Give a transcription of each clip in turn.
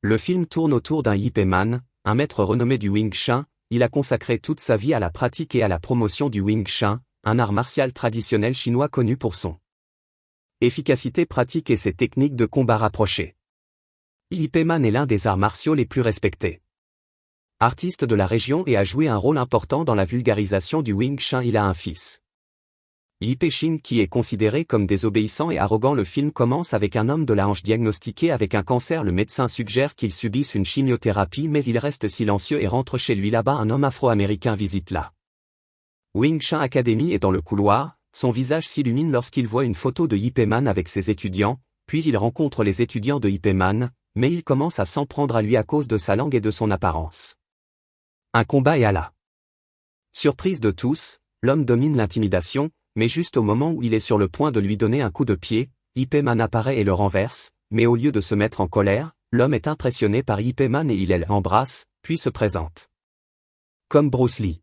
Le film tourne autour d'un Ip Man, un maître renommé du Wing Chun. Il a consacré toute sa vie à la pratique et à la promotion du Wing Chun, un art martial traditionnel chinois connu pour son efficacité pratique et ses techniques de combat rapprochées. Ip Man est l'un des arts martiaux les plus respectés. Artiste de la région et a joué un rôle important dans la vulgarisation du Wing Chun. Il a un fils, Ip Ching, qui est considéré comme désobéissant et arrogant. Le film commence avec un homme de la hanche diagnostiqué avec un cancer. Le médecin suggère qu'il subisse une chimiothérapie, mais il reste silencieux et rentre chez lui. Là-bas, un homme afro-américain visite la Wing Chun Academy et dans le couloir, son visage s'illumine lorsqu'il voit une photo de Ip Man avec ses étudiants, puis il rencontre les étudiants de Ip Man, mais il commence à s'en prendre à lui à cause de sa langue et de son apparence. Un combat est à la surprise de tous, l'homme domine l'intimidation, mais juste au moment où il est sur le point de lui donner un coup de pied, Ip Man apparaît et le renverse, mais au lieu de se mettre en colère, l'homme est impressionné par Ip Man et il l'embrasse, puis se présente comme Bruce Lee,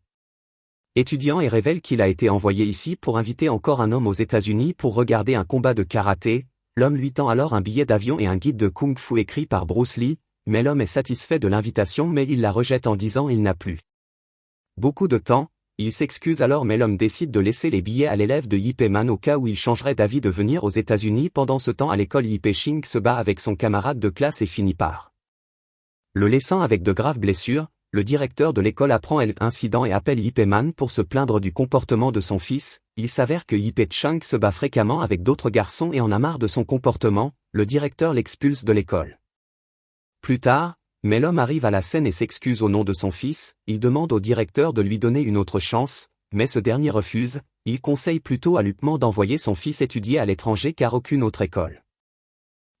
étudiant, et révèle qu'il a été envoyé ici pour inviter encore un homme aux États-Unis pour regarder un combat de karaté. L'homme lui tend alors un billet d'avion et un guide de kung-fu écrit par Bruce Lee, mais l'homme est satisfait de l'invitation, mais il la rejette en disant il n'a plus beaucoup de temps. Il s'excuse alors, mais l'homme décide de laisser les billets à l'élève de Ip Man au cas où il changerait d'avis de venir aux États-Unis. Pendant ce temps à l'école, Ip Ching se bat avec son camarade de classe et finit par le laissant avec de graves blessures. Le directeur de l'école apprend l'incident et appelle Ip Man pour se plaindre du comportement de son fils. Il s'avère que Ip Ching se bat fréquemment avec d'autres garçons et en a marre de son comportement. Le directeur l'expulse de l'école. Plus tard, mais l'homme arrive à la scène et s'excuse au nom de son fils. Il demande au directeur de lui donner une autre chance, mais ce dernier refuse. Il conseille plutôt à Ip Man d'envoyer son fils étudier à l'étranger car aucune autre école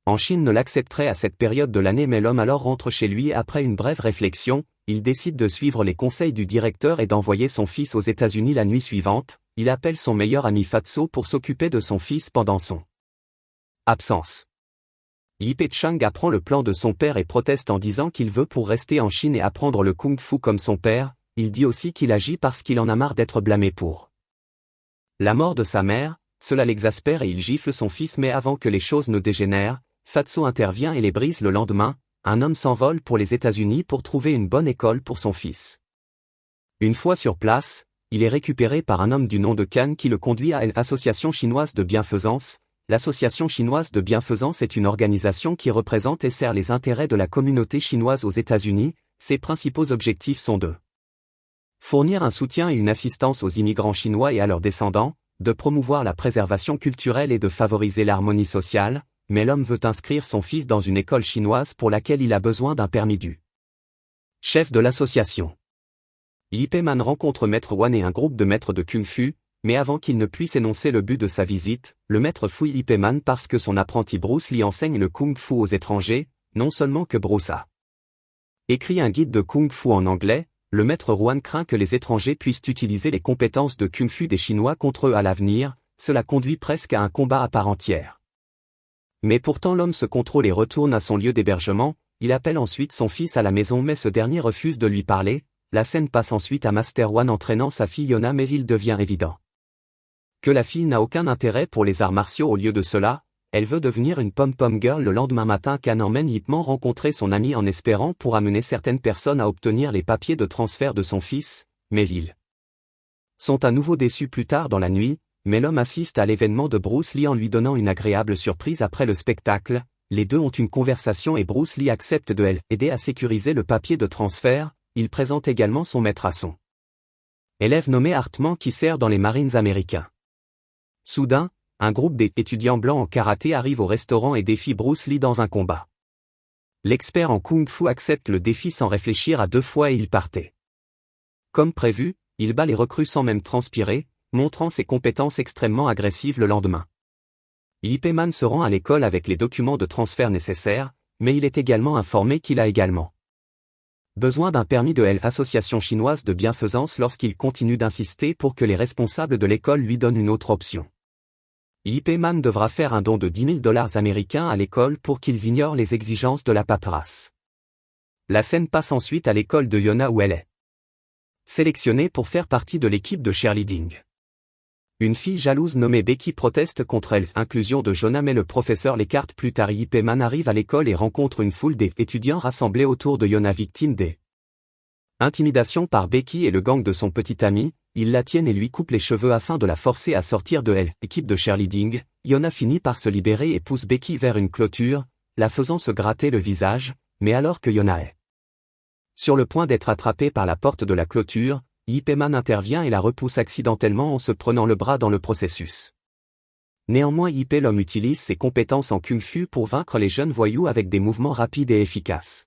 en Chine ne l'accepterait à cette période de l'année. Mais l'homme alors rentre chez lui et après une brève réflexion, il décide de suivre les conseils du directeur et d'envoyer son fils aux États-Unis. La nuit suivante, il appelle son meilleur ami Fatso pour s'occuper de son fils pendant son absence. Ip Ching apprend le plan de son père et proteste en disant qu'il veut pour rester en Chine et apprendre le kung-fu comme son père. Il dit aussi qu'il agit parce qu'il en a marre d'être blâmé pour la mort de sa mère. Cela l'exaspère et il gifle son fils, mais avant que les choses ne dégénèrent, Fatso intervient et les brise. Le lendemain, un homme s'envole pour les États-Unis pour trouver une bonne école pour son fils. Une fois sur place, il est récupéré par un homme du nom de Kan qui le conduit à l'Association chinoise de bienfaisance. L'Association chinoise de bienfaisance est une organisation qui représente et sert les intérêts de la communauté chinoise aux États-Unis. Ses principaux objectifs sont de fournir un soutien et une assistance aux immigrants chinois et à leurs descendants, de promouvoir la préservation culturelle et de favoriser l'harmonie sociale. Mais l'homme veut inscrire son fils dans une école chinoise pour laquelle il a besoin d'un permis du chef de l'association. Ip Man rencontre Maître Wan et un groupe de maîtres de kung-fu, mais avant qu'il ne puisse énoncer le but de sa visite, le maître fouille Ip Man parce que son apprenti Bruce Lee enseigne le kung-fu aux étrangers. Non seulement que Bruce a écrit un guide de kung-fu en anglais, le maître Wan craint que les étrangers puissent utiliser les compétences de kung-fu des Chinois contre eux à l'avenir. Cela conduit presque à un combat à part entière. Mais pourtant l'homme se contrôle et retourne à son lieu d'hébergement. Il appelle ensuite son fils à la maison, mais ce dernier refuse de lui parler. La scène passe ensuite à Master Wan entraînant sa fille Yona, mais il devient évident que la fille n'a aucun intérêt pour les arts martiaux. Au lieu de cela, elle veut devenir une pom-pom girl. Le lendemain matin, Kan emmène Ip Man rencontrer son ami en espérant pour amener certaines personnes à obtenir les papiers de transfert de son fils, mais ils sont à nouveau déçus plus tard dans la nuit. Mais l'homme assiste à l'événement de Bruce Lee en lui donnant une agréable surprise. Après le spectacle, les deux ont une conversation et Bruce Lee accepte de l'aider à sécuriser le papier de transfert. Il présente également son maître à son élève nommé Hartman qui sert dans les Marines américains. Soudain, un groupe d'étudiants blancs en karaté arrive au restaurant et défie Bruce Lee dans un combat. L'expert en kung-fu accepte le défi sans réfléchir à deux fois et il partait. Comme prévu, il bat les recrues sans même transpirer, montrant ses compétences extrêmement agressives. Le lendemain, Ip Man se rend à l'école avec les documents de transfert nécessaires, mais il est également informé qu'il a également besoin d'un permis de l'Association chinoise de bienfaisance lorsqu'il continue d'insister pour que les responsables de l'école lui donnent une autre option. Ip Man devra faire un don de $10 000 américains à l'école pour qu'ils ignorent les exigences de la paperasse. La scène passe ensuite à l'école de Yona où elle est sélectionnée pour faire partie de l'équipe de cheerleading. Une fille jalouse nommée Becky proteste contre l'inclusion de Jonah mais le professeur l'écarte plus tard. Ip Man arrive à l'école et rencontre une foule d'étudiants rassemblés autour de Jonah victime des intimidations par Becky et le gang de son petit ami. Ils la tiennent et lui coupent les cheveux afin de la forcer à sortir de l'équipe de cheerleading. Jonah finit par se libérer et pousse Becky vers une clôture, la faisant se gratter le visage, mais alors que Jonah est sur le point d'être attrapé par la porte de la clôture, Ip Man intervient et la repousse accidentellement en se prenant le bras dans le processus. Néanmoins l'homme utilise ses compétences en kung-fu pour vaincre les jeunes voyous avec des mouvements rapides et efficaces.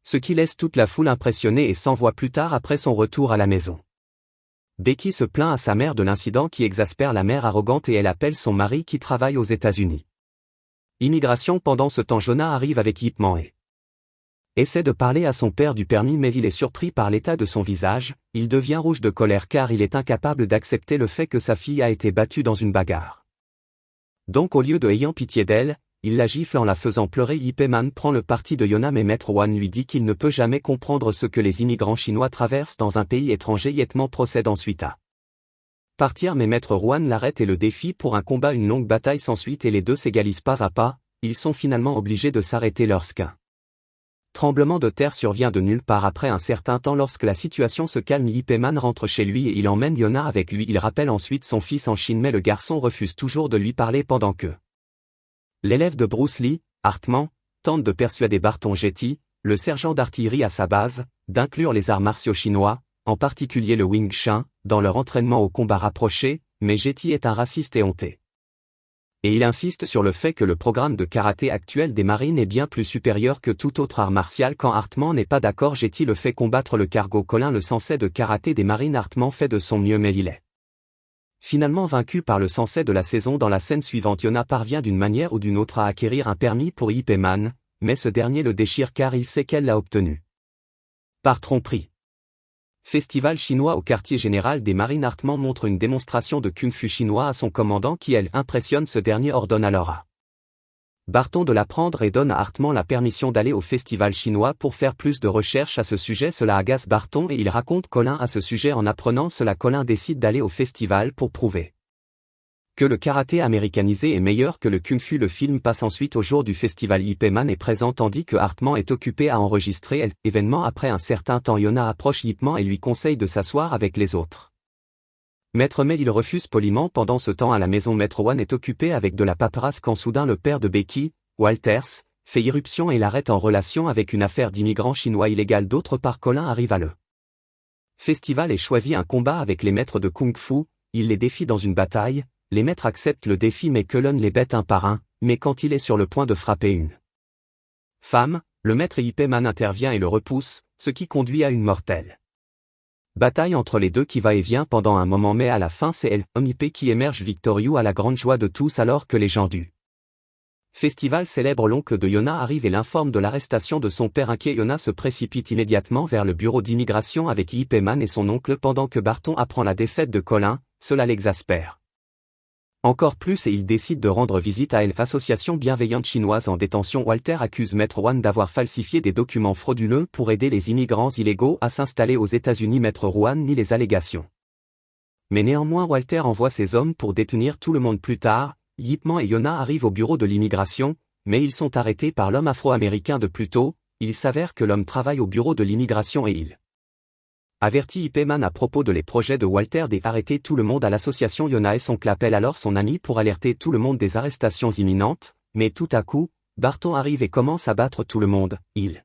Ce qui laisse toute la foule impressionnée et s'envoie plus tard après son retour à la maison. Becky se plaint à sa mère de l'incident qui exaspère la mère arrogante et elle appelle son mari qui travaille aux États-Unis. Immigration. Pendant ce temps Jonah arrive avec Ip Man et essaie de parler à son père du permis mais il est surpris par l'état de son visage, il devient rouge de colère car il est incapable d'accepter le fait que sa fille a été battue dans une bagarre. Donc au lieu de ayant pitié d'elle, il la gifle en la faisant pleurer. Ip Man prend le parti de Jonah mais Maître Wan lui dit qu'il ne peut jamais comprendre ce que les immigrants chinois traversent dans un pays étranger. Ip Man procède ensuite à partir mais Maître Wan l'arrête et le défie pour un combat. Une longue bataille s'ensuit et les deux s'égalisent pas à pas, ils sont finalement obligés de s'arrêter lorsqu'un tremblement de terre survient de nulle part après un certain temps. Lorsque la situation se calme, Ip Man rentre chez lui et il emmène Jonah avec lui. Il rappelle ensuite son fils en Chine mais le garçon refuse toujours de lui parler pendant que l'élève de Bruce Lee, Hartman, tente de persuader Barton Jetty, le sergent d'artillerie à sa base, d'inclure les arts martiaux chinois, en particulier le Wing Chun, dans leur entraînement au combat rapproché, mais Jetty est un raciste éhonté. Et il insiste sur le fait que le programme de karaté actuel des marines est bien plus supérieur que tout autre art martial. Quand Hartman n'est pas d'accord, Jetty le fait combattre le cargo. Colin, le sensei de karaté des marines. Hartman fait de son mieux mais il est finalement vaincu par le sensei de la saison. Dans la scène suivante, Jonah parvient d'une manière ou d'une autre à acquérir un permis pour Ip Man, mais ce dernier le déchire car il sait qu'elle l'a obtenu par tromperie. Festival chinois au quartier général des marines. Hartman montre une démonstration de kung-fu chinois à son commandant qui impressionne. Ce dernier ordonne alors à Barton de l'apprendre et donne à Hartman la permission d'aller au festival chinois pour faire plus de recherches à ce sujet. Cela agace Barton et il raconte Colin à ce sujet. En apprenant cela, Colin décide d'aller au festival pour prouver que le karaté américanisé est meilleur que le kung-fu. Le film passe ensuite au jour du festival. Ip Man est présent tandis que Hartman est occupé à enregistrer l'événement. Après un certain temps, Jonah approche Ip Man et lui conseille de s'asseoir avec les autres maîtres mais il refuse poliment. Pendant ce temps à la maison, Maître Wan est occupé avec de la paperasse quand soudain le père de Becky, Walters, fait irruption et l'arrête en relation avec une affaire d'immigrants chinois illégale. D'autre part, Colin arrive à le festival et choisit un combat avec les maîtres de kung-fu. Il les défie dans une bataille. Les maîtres acceptent le défi mais Cullen les bête un par un, mais quand il est sur le point de frapper une femme, le maître Ip Man intervient et le repousse, ce qui conduit à une mortelle bataille entre les deux qui va et vient pendant un moment mais à la fin c'est Ip qui émerge victorieux à la grande joie de tous alors que les gens du festival célèbrent. L'oncle de Jonah arrive et l'informe de l'arrestation de son père. Inquiet, Jonah se précipite immédiatement vers le bureau d'immigration avec Ip Man et son oncle pendant que Barton apprend la défaite de Colin. Cela l'exaspère encore plus et il décide de rendre visite à l'association bienveillante chinoise en détention. Walter accuse Maître Wan d'avoir falsifié des documents frauduleux pour aider les immigrants illégaux à s'installer aux États-Unis. Maître Wan nie les allégations. Mais néanmoins Walter envoie ses hommes pour détenir tout le monde. Plus tard, Ip Man et Jonah arrivent au bureau de l'immigration, mais ils sont arrêtés par l'homme afro-américain de plus tôt. Il s'avère que l'homme travaille au bureau de l'immigration et il avertit Ip Man à propos de les projets de Walter d'arrêter tout le monde à l'association. Jonah et son oncle appellent alors son ami pour alerter tout le monde des arrestations imminentes, mais tout à coup, Barton arrive et commence à battre tout le monde. Il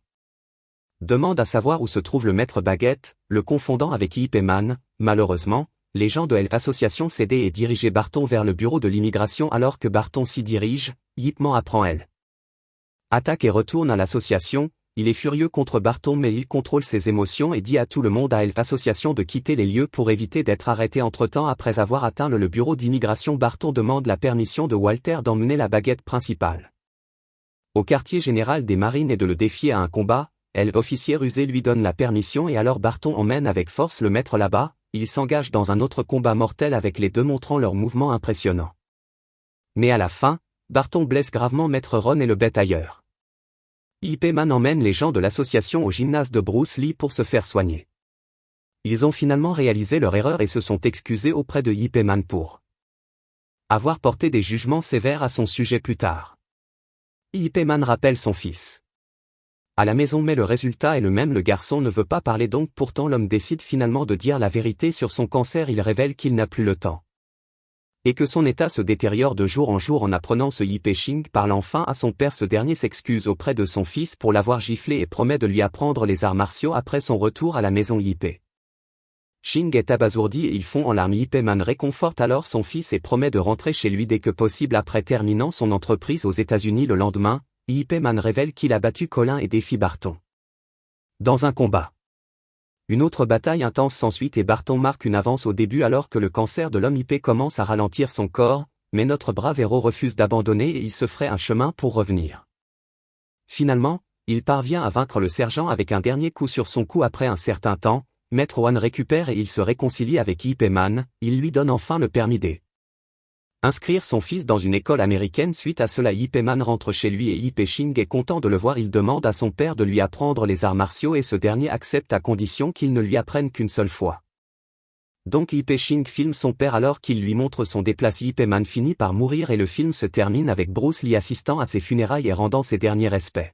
demande à savoir où se trouve le maître Baguette, le confondant avec Ip Man. Malheureusement, les gens de l'association cèdent et dirigent Barton vers le bureau de l'immigration. Alors que Barton s'y dirige, Ip Man apprend attaque et retourne à l'association. Il est furieux contre Barton mais il contrôle ses émotions et dit à tout le monde à l'association de quitter les lieux pour éviter d'être arrêté. Entre-temps, après avoir atteint le bureau d'immigration, Barton demande la permission de Walter d'emmener la baguette principale au quartier général des marines et de le défier à un combat. L'officier rusé lui donne la permission et alors Barton emmène avec force le maître là-bas. Il s'engage dans un autre combat mortel avec les deux montrant leurs mouvements impressionnants. Mais à la fin, Barton blesse gravement Maître Ron et le bête ailleurs. Ip Man emmène les gens de l'association au gymnase de Bruce Lee pour se faire soigner. Ils ont finalement réalisé leur erreur et se sont excusés auprès de Ip Man pour avoir porté des jugements sévères à son sujet plus tard. Ip Man rappelle son fils à la maison mais le résultat est le même, le garçon ne veut pas parler donc pourtant l'homme décide finalement de dire la vérité sur son cancer, il révèle qu'il n'a plus le temps. Et que son état se détériore de jour en jour en apprenant ce Ip Shing parle enfin à son père, ce dernier s'excuse auprès de son fils pour l'avoir giflé et promet de lui apprendre les arts martiaux après son retour à la maison. Ip Shing est abasourdi et il fond en larmes. Ip Man réconforte alors son fils et promet de rentrer chez lui dès que possible après terminant son entreprise aux États-Unis le lendemain. Ip Man révèle qu'il a battu Colin et défie Barton dans un combat. Une autre bataille intense s'ensuit et Barton marque une avance au début alors que le cancer de l'homme Ip commence à ralentir son corps, mais notre brave héros refuse d'abandonner et il se ferait un chemin pour revenir. Finalement, il parvient à vaincre le sergent avec un dernier coup sur son cou. Après un certain temps, Maître One récupère et il se réconcilie avec Ip Man, il lui donne enfin le permis d'inscrire son fils dans une école américaine. Suite à cela, Ip Man rentre chez lui et Ip Shing est content de le voir. Il demande à son père de lui apprendre les arts martiaux et ce dernier accepte à condition qu'il ne lui apprenne qu'une seule fois. Donc Ip Shing filme son père alors qu'il lui montre son déplace. Ip Man finit par mourir et le film se termine avec Bruce Lee assistant à ses funérailles et rendant ses derniers respects.